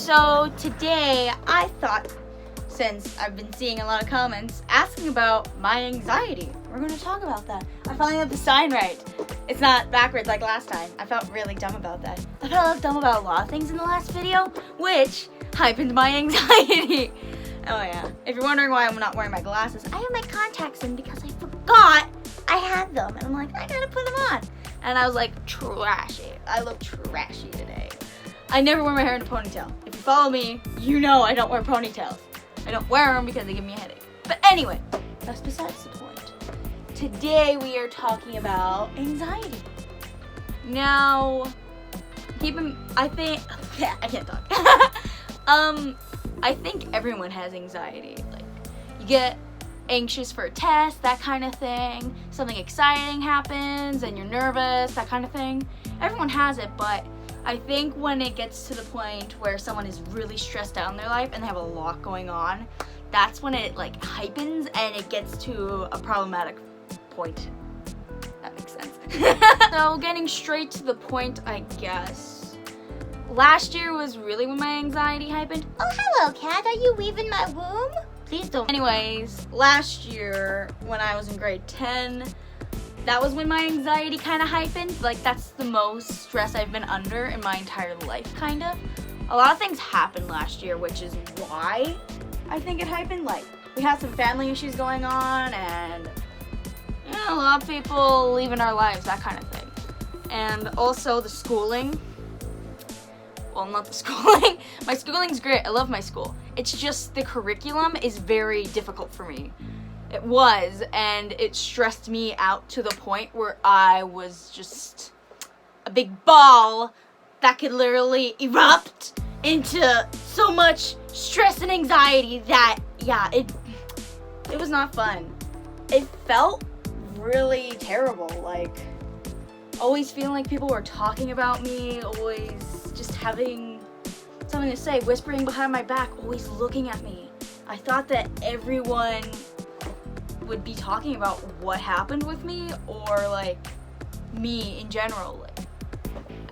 So today I thought, since I've been seeing a lot of comments asking about my anxiety, we're going to talk about that. I finally have the sign right. It's not backwards like last time. I felt really dumb about that. I felt dumb about a lot of things in the last video, which heightened my anxiety. Oh yeah. If you're wondering why I'm not wearing my glasses, I have my contacts in because I forgot I had them. And I'm like, I gotta put them on. And I was like, trashy. I look trashy today. I never wear my hair in a ponytail. If you follow me, you know I don't wear ponytails. I don't wear them because they give me a headache. But anyway, that's besides the point. Today we are talking about anxiety. Now, I think everyone has anxiety. Like, you get anxious for a test, that kind of thing. Something exciting happens and you're nervous, that kind of thing. Everyone has it, but I think when it gets to the point where someone is really stressed out in their life and they have a lot going on, that's when it like hypens and it gets to a problematic point. That makes sense. So getting straight to the point, I guess. Last year was really when my anxiety hypened. Oh, hello, cat. Are you weaving my womb? Please don't. Anyways, last year when I was in grade 10, that was when my anxiety kind of hypened. Like, that's the most stress I've been under in my entire life, kind of. A lot of things happened last year, which is why I think it hypened. Like, we had some family issues going on, and a lot of people leaving our lives, that kind of thing. And also the schooling. Well, not the schooling. My schooling's great. I love my school. It's just the curriculum is very difficult for me. It was, and it stressed me out to the point where I was just a big ball that could literally erupt into so much stress and anxiety that, yeah, it was not fun. It felt really terrible, like always feeling like people were talking about me, always just having something to say, whispering behind my back, always looking at me. I thought that everyone would be talking about what happened with me or like me in general. Like,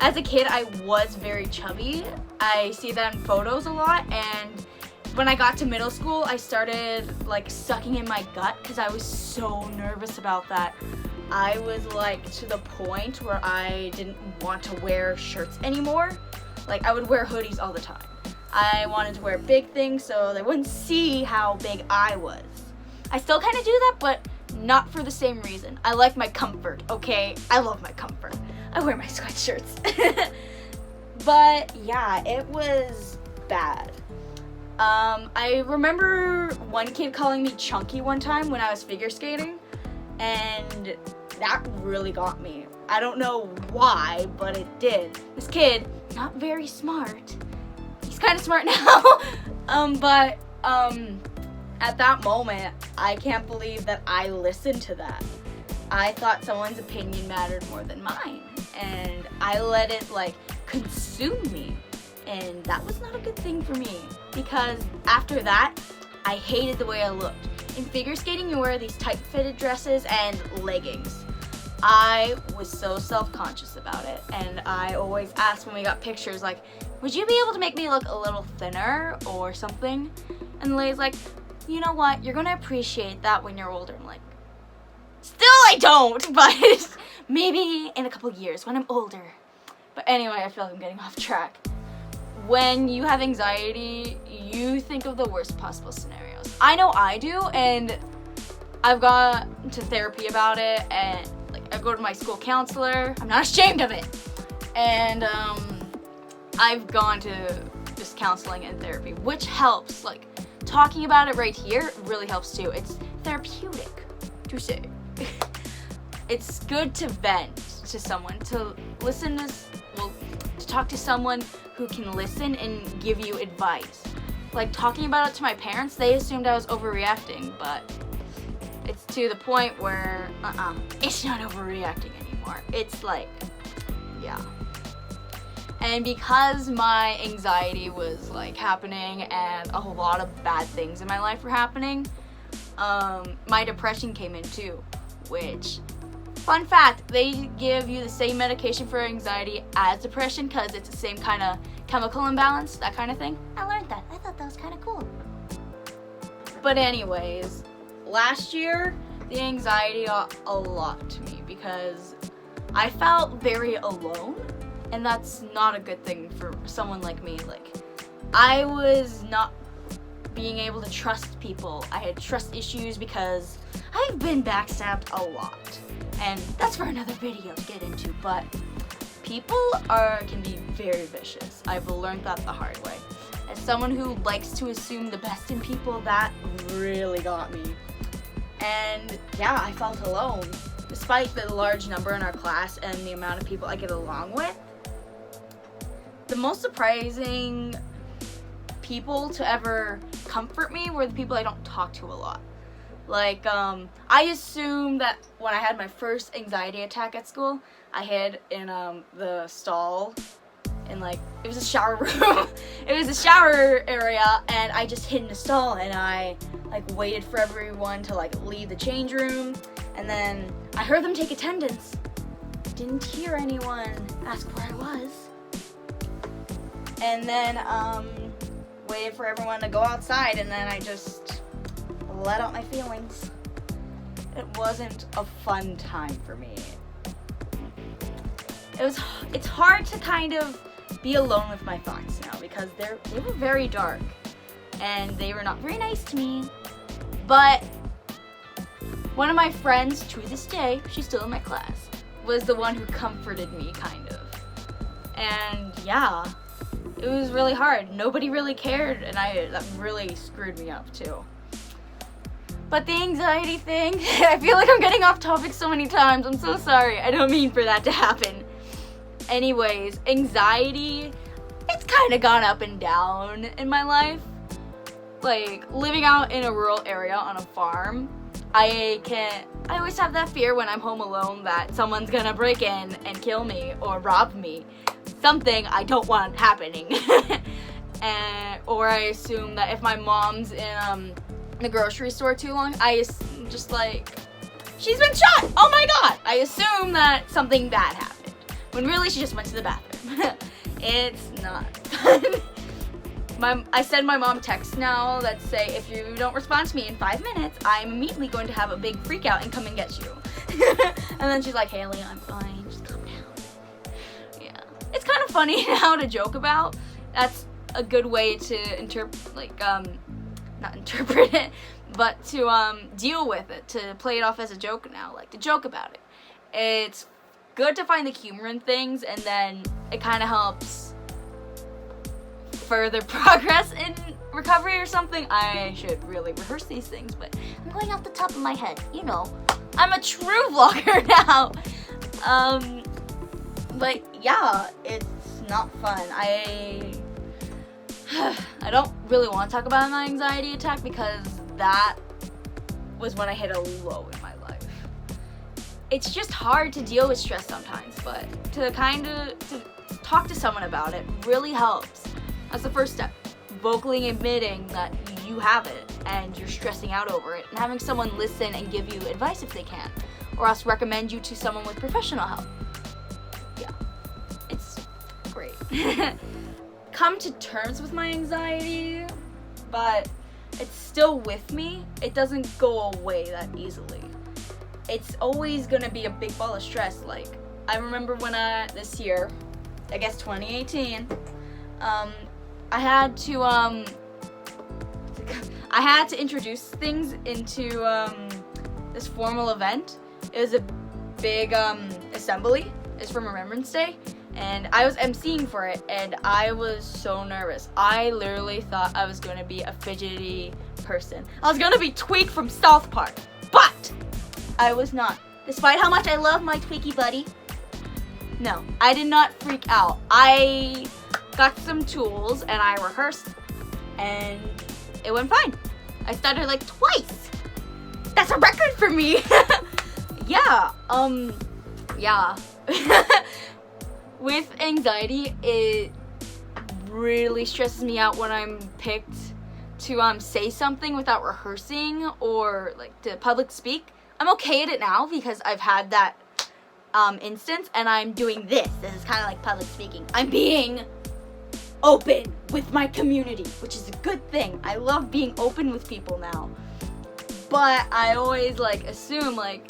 as a kid, I was very chubby. I see that in photos a lot, and when I got to middle school, I started like sucking in my gut because I was so nervous about that. I was like to the point where I didn't want to wear shirts anymore. Like, I would wear hoodies all the time. I wanted to wear big things so they wouldn't see how big I was. I still kind of do that, but not for the same reason. I like my comfort, okay? I love my comfort. I wear my sweatshirts. But yeah, it was bad. I remember one kid calling me chunky one time when I was figure skating, and that really got me. I don't know why, but it did. This kid, not very smart. He's kind of smart now. But at that moment, I can't believe that I listened to that. I thought someone's opinion mattered more than mine, and I let it like consume me, and that was not a good thing for me, because after that, I hated the way I looked. In figure skating, you wear these tight-fitted dresses and leggings. I was so self-conscious about it, and I always asked when we got pictures, like, would you be able to make me look a little thinner or something? And the lady's like, you know what, you're gonna appreciate that when you're older. I'm like, still I don't, but maybe in a couple years when I'm older. But anyway, I feel like I'm getting off track. When you have anxiety, you think of the worst possible scenarios. I know I do, and I've gone to therapy about it, and like I go to my school counselor. I'm not ashamed of it. And I've gone to just counseling and therapy, which helps. Like, talking about it right here really helps too. It's therapeutic to say. It's good to vent to someone, to listen to, to talk to someone who can listen and give you advice. Like, talking about it to my parents, they assumed I was overreacting, but it's to the point where, it's not overreacting anymore. It's like, yeah. And because my anxiety was like happening and a whole lot of bad things in my life were happening, my depression came in too, which Fun fact, they give you the same medication for anxiety as depression because it's the same kind of chemical imbalance, that kind of thing. I learned that. I thought that was kind of cool. But anyways, last year, the anxiety got a lot to me because I felt very alone, and that's not a good thing for someone like me. Like, I was not being able to trust people. I had trust issues because I've been backstabbed a lot. And that's for another video to get into, but people can be very vicious. I've learned that the hard way. As someone who likes to assume the best in people, that really got me. And yeah, I felt alone. Despite the large number in our class and the amount of people I get along with, the most surprising people to ever comfort me were the people I don't talk to a lot. Like, I assumed that when I had my first anxiety attack at school, I hid in, the stall, in, like, it was a shower room. It was a shower area, and I just hid in the stall, and I, like, waited for everyone to, like, leave the change room, and then I heard them take attendance. Didn't hear anyone ask where I was. And then, waited for everyone to go outside, and then I just let out my feelings. It wasn't a fun time for me. It's hard to kind of be alone with my thoughts now because they were very dark and they were not very nice to me. But one of my friends, to this day, she's still in my class, was the one who comforted me, kind of. And yeah, it was really hard. Nobody really cared, and that really screwed me up too. But the anxiety thing, I feel like I'm getting off topic so many times. I'm so sorry. I don't mean for that to happen. Anyways, anxiety, it's kind of gone up and down in my life. Like, living out in a rural area on a farm, I always have that fear when I'm home alone that someone's gonna break in and kill me or rob me. Something I don't want happening. Or I assume that if my mom's in the grocery store too long, I just like, she's been shot! Oh my god! I assume that something bad happened, when really she just went to the bathroom. It's not fun. I send my mom texts now that say, if you don't respond to me in 5 minutes, I'm immediately going to have a big freak out and come and get you. And then she's like, Haley, I'm fine, just calm down. Yeah. It's kind of funny now to joke about. That's a good way to not interpret it, but to deal with it, to play it off as a joke now, like to joke about it. It's good to find the humor in things, and then it kind of helps further progress in recovery or something. I should really rehearse these things, but I'm going off the top of my head, you know. I'm a true vlogger now. But yeah, it's not fun. I don't really want to talk about my anxiety attack because that was when I hit a low in my life. It's just hard to deal with stress sometimes, but to talk to someone about it really helps. That's the first step. Vocally admitting that you have it and you're stressing out over it, and having someone listen and give you advice if they can, or else recommend you to someone with professional help. Yeah, it's great. Come to terms with my anxiety, but it's still with me. It doesn't go away that easily. It's always gonna be a big ball of stress. Like, I remember when this year, I guess 2018, I had to introduce things into this formal event. It was a big assembly. It's for Remembrance Day. And I was emceeing for it, and I was so nervous. I literally thought I was going to be a fidgety person. I was going to be Tweak from South Park, but I was not. Despite how much I love my Tweaky buddy, no, I did not freak out. I got some tools, and I rehearsed, and it went fine. I stuttered like twice. That's a record for me. Yeah, yeah. With anxiety, it really stresses me out when I'm picked to say something without rehearsing or like to public speak. I'm okay at it now because I've had that instance, and I'm doing this. This is kind of like public speaking. I'm being open with my community, which is a good thing. I love being open with people now. But I always like assume like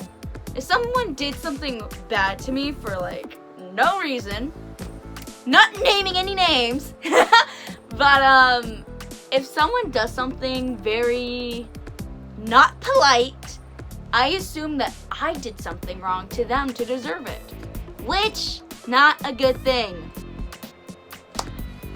if someone did something bad to me for like no reason, not naming any names, but if someone does something very not polite, I assume that I did something wrong to them to deserve it, which not a good thing.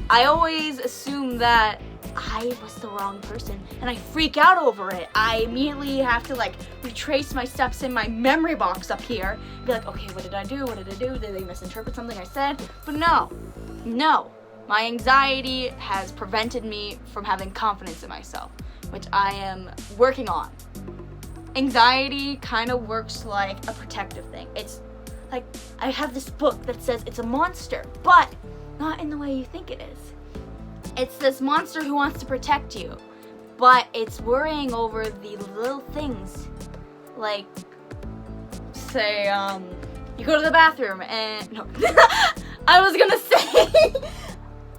I always assume that I was the wrong person and I freak out over it. I immediately have to like retrace my steps in my memory box up here. Be like, okay, what did I do? What did I do? Did they misinterpret something I said? But no. My anxiety has prevented me from having confidence in myself, which I am working on. Anxiety kind of works like a protective thing. It's like I have this book that says it's a monster, but not in the way you think it is. It's this monster who wants to protect you, but it's worrying over the little things. Like, say, you go to the bathroom and, no. I was gonna say,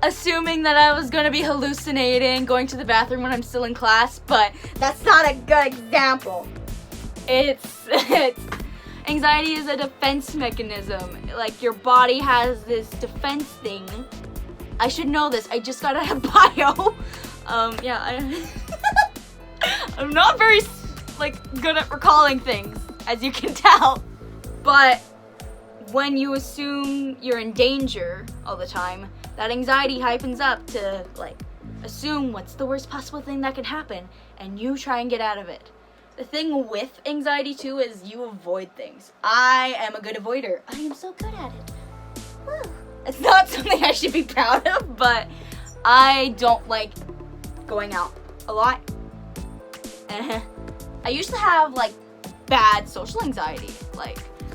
assuming that I was gonna be hallucinating, going to the bathroom when I'm still in class, but that's not a good example. It's anxiety is a defense mechanism. Like, your body has this defense thing. I should know this. I just got out of bio. I'm not very, good at recalling things, as you can tell. But when you assume you're in danger all the time, that anxiety hypens up to, assume what's the worst possible thing that can happen, and you try and get out of it. The thing with anxiety, too, is you avoid things. I am a good avoider. I am so good at it. Woo. It's not something I should be proud of, but I don't like going out a lot. I used to have, bad social anxiety.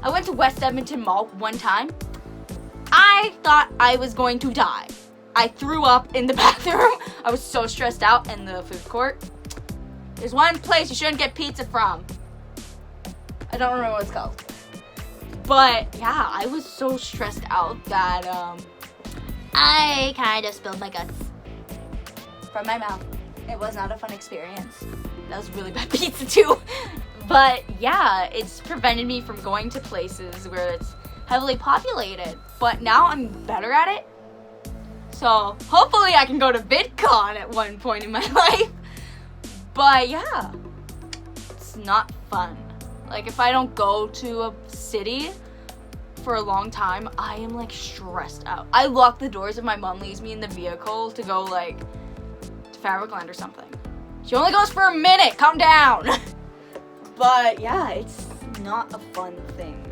I went to West Edmonton Mall one time. I thought I was going to die. I threw up in the bathroom. I was so stressed out in the food court. There's one place you shouldn't get pizza from. I don't remember what it's called. But yeah, I was so stressed out that I kind of spilled my guts from my mouth. It was not a fun experience. That was really bad pizza too. But yeah, it's prevented me from going to places where it's heavily populated. But now I'm better at it. So hopefully I can go to VidCon at one point in my life. But yeah, it's not fun. If I don't go to a city for a long time, I am stressed out. I lock the doors if my mom leaves me in the vehicle to go to Fabricland or something. She only goes for a minute, calm down. But yeah, it's not a fun thing.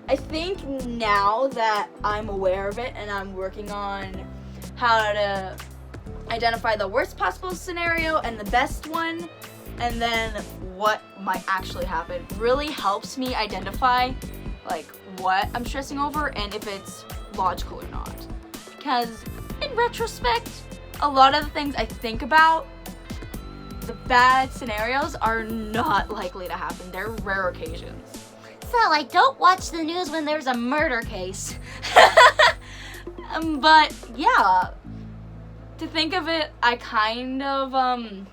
I think now that I'm aware of it and I'm working on how to identify the worst possible scenario and the best one, and then what might actually happen, really helps me identify what I'm stressing over and if it's logical or not. Because in retrospect, a lot of the things I think about, the bad scenarios, are not likely to happen. They're rare occasions. So don't watch the news when there's a murder case. But yeah, to think of it, I kind of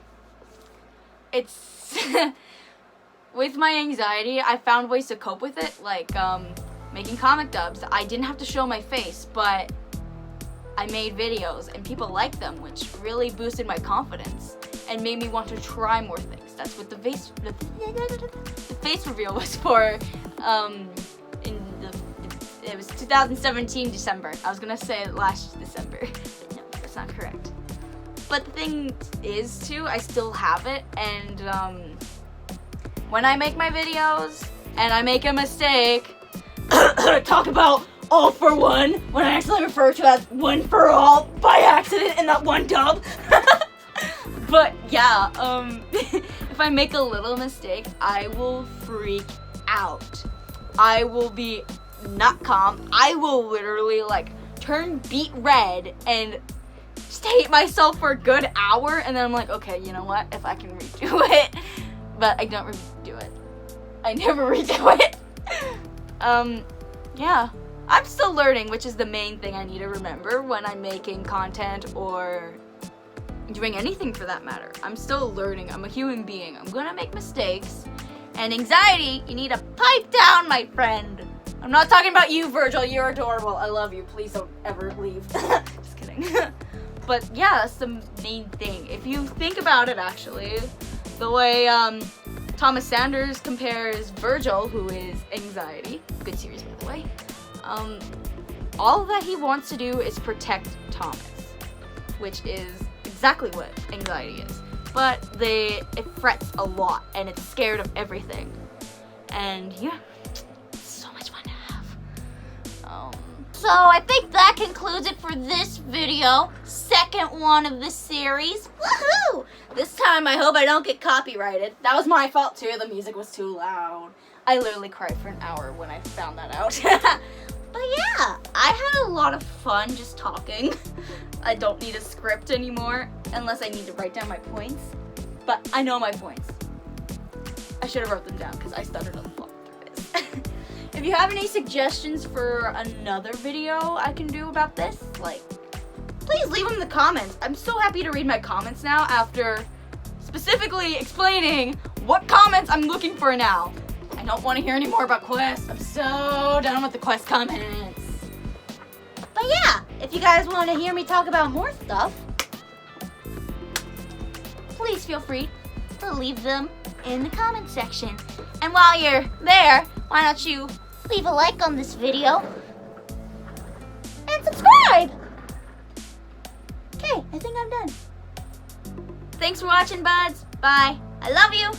it's with my anxiety, I found ways to cope with it, making comic dubs. I didn't have to show my face, but I made videos and people liked them, which really boosted my confidence and made me want to try more things. That's what the face reveal was for. It was 2017 December. I was gonna say last December. No, that's not correct. But the thing is, too, I still have it, and when I make my videos and I make a mistake, talk about all for one when I actually refer to as one for all by accident in that one dub. But yeah, if I make a little mistake, I will freak out. I will be not calm. I will literally turn beet red and just hate myself for a good hour, and then I'm like, okay, you know what, if I can redo it. But I don't redo it. I never redo it. Yeah. I'm still learning, which is the main thing I need to remember when I'm making content or doing anything for that matter. I'm still learning. I'm a human being. I'm gonna make mistakes. And anxiety, you need to pipe down, my friend. I'm not talking about you, Virgil. You're adorable. I love you. Please don't ever leave. Just kidding. But yeah, that's the main thing. If you think about it, actually, the way Thomas Sanders compares Virgil, who is anxiety, good series by the way, all that he wants to do is protect Thomas, which is exactly what anxiety is. But it frets a lot and it's scared of everything. And yeah, it's so much fun to have. So I think that concludes it for this video. Second one of the series. Woohoo! This time I hope I don't get copyrighted. That was my fault too. The music was too loud. I literally cried for an hour when I found that out. But yeah, I had a lot of fun just talking. I don't need a script anymore unless I need to write down my points. But I know my points. I should have wrote them down because I stuttered a lot through this. If you have any suggestions for another video I can do about this, like, please leave them in the comments. I'm so happy to read my comments now after specifically explaining what comments I'm looking for now. I don't want to hear any more about quests. I'm so done with the quest comments. But yeah, if you guys want to hear me talk about more stuff, please feel free to leave them in the comment section. And while you're there, why don't you leave a like on this video and subscribe. Okay, I think I'm done. Thanks for watching, buds. Bye. I love you.